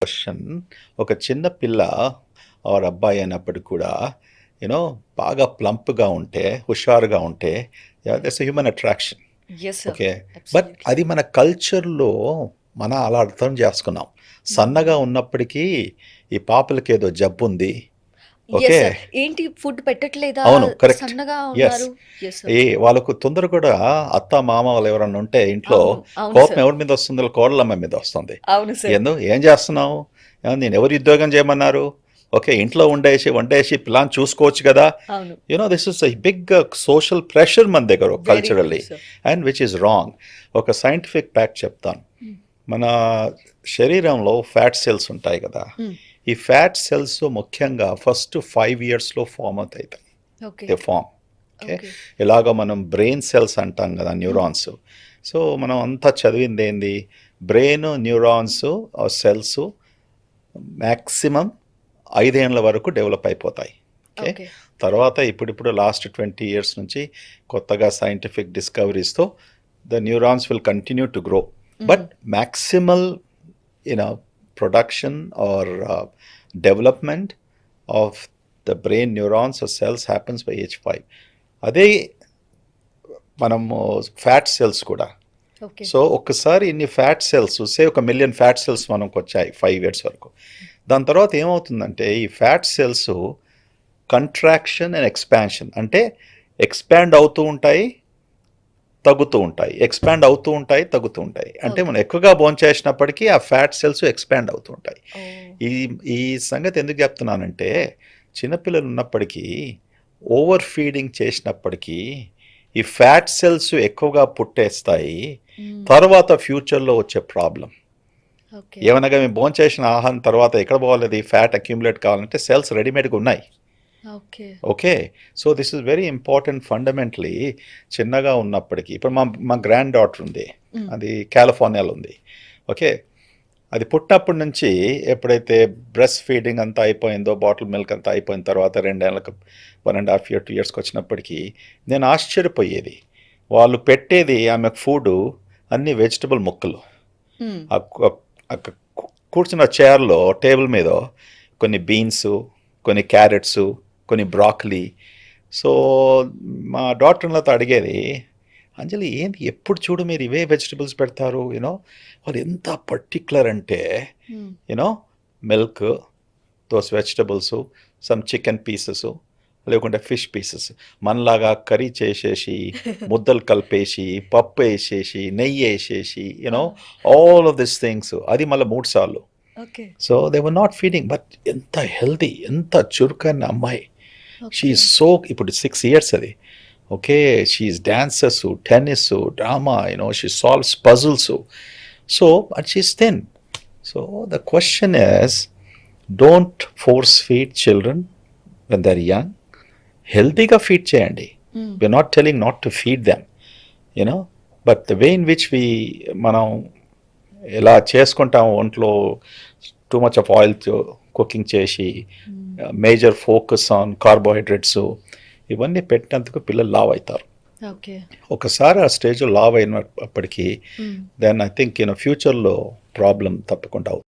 Question. ఒక చిన్న పిల్ల ఆర్ అబ్బాయి అయినప్పటికి కూడా యూనో బాగా ప్లంప్గా ఉంటే, హుషారుగా ఉంటే, that's human attraction. Yes sir. Okay. But absolutely. అది మన కల్చర్లో మనం అలా అర్థం చేసుకున్నాం. హ్మ్. సన్నగా ఉన్నప్పటికీ ఈ పాపలకేదో జబ్బుంది. Yes okay. సార్. ఏంటి ఫుడ్ పెట్టట్లేదా? అవును. కరెక్ట్. సన్నగా యెస్. ఉన్నారు. Yes sir. వాళ్ళకు తొందర కూడా అత్త, మామ వాళ్ళు ఎవరన్నా ఉంటే ఇంట్లో అవును. అవును కోపం సార్. ఎవరి మీద వస్తుందో కోడలమ్మ మీద వస్తుంది. అవును సార్. ఏం చేస్తున్నావు? నేను ఎవరు ఉద్యోగం చేయమన్నారు? ఓకే. ఇంట్లో వండేసి పిల్లాడిని చూసుకోవచ్చు కదా! అవును. This is a big social pressure మన దగ్గర very true culturally sir. And which is wrong. ఒక సైంటిఫిక్ ఫ్యాక్ట్ చెప్తాను. హ్మ్. మన శరీరంలో ఫ్యాట్ సెల్స్ ఉంటాయి కదా! హ్మ్. ఈ ఫ్యాట్ సెల్స్ ముఖ్యంగా ఫస్ట్ 5 ఇయర్స్‌లో ఫార్మ్ అవుతాయి. Okay. They form. Okay. Okay. ఇలాగ మనం బ్రెయిన్ సెల్స్ అంటాం కదా! హ్మ్. న్యూరాన్స్. సో, మనం అంతా చదివిందేంది? బ్రెయిన్, న్యూరాన్స్ సెల్స్ మాక్సిమం 5 ఏండ్ల వరకు డెవలప్ అయిపోతాయి. ఓకే. ఓకే. తర్వాత ఇప్పుడిప్పుడు లాస్ట్ 20 ఇయర్స్ నుంచి కొత్తగా సైంటిఫిక్ డిస్కవరీస్‌తో the neurons will continue to grow. Hmm. But maximal you know production or development of the brain neurons or cells happens by age 5. అదే మనము ఫ్యాట్ సెల్స్ కూడా. ఓకే. సో, ఒక్కసారి ఇన్ని ఫ్యాట్ సెల్స్ ఒక million fat cells మనకొచ్చాయి 5 years వరకు. దాని తర్వాత ఏమవుతుందంటే ఈ fat cells contraction and expansion అంటే ఎక్స్పాండ్ అవుతూ ఉంటాయి, తగ్గుతూ ఉంటాయి. ఎక్స్పాండ్ అవుతూ ఉంటాయి, తగ్గుతూ ఉంటాయి. అంటే ఓకే. మనం ఎక్కువగా భోంచేసినప్పటికీ ఆ ఫ్యాట్ సెల్స్ ఎక్స్పాండ్ అవుతూ ఉంటాయి. ఓహ్! ఈ ఈ సంగతి ఎందుకు చెప్తున్నానంటే చిన్నపిల్లలు ఉన్నప్పటికీ ఓవర్ ఫీడింగ్ చేసినప్పటికీ ఈ ఫ్యాట్ సెల్స్ ఎక్కువగా పుట్టేస్తాయి. హ్మ్. తర్వాత ఫ్యూచర్లో వచ్చే ప్రాబ్లం ఓకే. ఏమనగా మేము భోంచేసిన ఆహారం తర్వాత ఎక్కడ పోవాలి ఫ్యాట్ అక్యుములేట్ కావాలంటే సెల్స్ రెడీమేడ్గా ఉన్నాయి. Okay. Okay. So, this is very important fundamentally. చిన్నగా ఉన్నప్పటికీ ఇప్పుడు మా మా గ్రాండ్ డాటర్ ఉంది. హ్మ్. అది కాలిఫోర్నియాలో ఉంది. ఓకే. అది పుట్టినప్పటి నుంచి ఎప్పుడైతే బ్రెస్ట్ ఫీడింగ్ అంతా అయిపోయిందో, బాటిల్ మిల్క్ అంతా అయిపోయిన తర్వాత 2 ఏళ్ళకి 1 ½ ఇయర్, 2 ఇయర్స్‌కి వచ్చినప్పటికీ నేను ఆశ్చర్యపోయేది. వాళ్ళు పెట్టేది ఆమెకు ఫుడ్డు అన్నీ వెజిటబుల్ ముక్కలు. హ్మ్. ఆ కు ఆ కు కూర్చున్న చైర్‌లో టేబుల్ మీద కొన్ని బీన్సు, కొన్ని క్యారెట్సు, కొన్ని బ్రాకలీ. సో, మా డాటర్ ఇన్‌లాతో అడిగేది, అంజలి ఏంది ఎప్పుడు చూడు మీరు ఇవే వెజిటబుల్స్ పెడతారు వాళ్ళు ఎంత పర్టిక్యులర్ అంటే హ్మ్. You know milk, those vegetables, some chicken pieces, లేకుంటే ఫిష్ పీసెస్. మనలాగా కర్రీ చేసేసి, ముద్దలు కలిపేసి, పప్పు ఏసేసి, నెయ్యేసేసి ఆ! All of this things. అది మళ్ళా 3 సార్లు. Okay. So, they were not feeding. But ఎంత హెల్తీ, ఎంత చురుకైన అమ్మాయి. She okay. ఈజ్ సో ఇప్పుడు 6 ఇయర్స్ అది. Okay. She is dancers, tennis, drama she solves puzzles. So, but she is thin. So, the question is don't force feed children when they are young. హెల్తీగా feed చేయండి. Hmm. We are not telling not to feed them. You know but the way in which మనం ఎలా చేసుకుంటాం ఒంట్లో too much of oil cooking చేసి hmm. Major focus on carbohydrates ఇవన్నీ పెట్టినందుకు పిల్లలు లావ్ అవుతారు. ఓకే. ఒకసారి ఆ స్టేజ్లో లావ్ అయినప్పటికీ హ్మ్. దెన్ ఐ థింక్ ఫ్యూచర్లో ప్రాబ్లం తప్పకుండా అవుతుంది.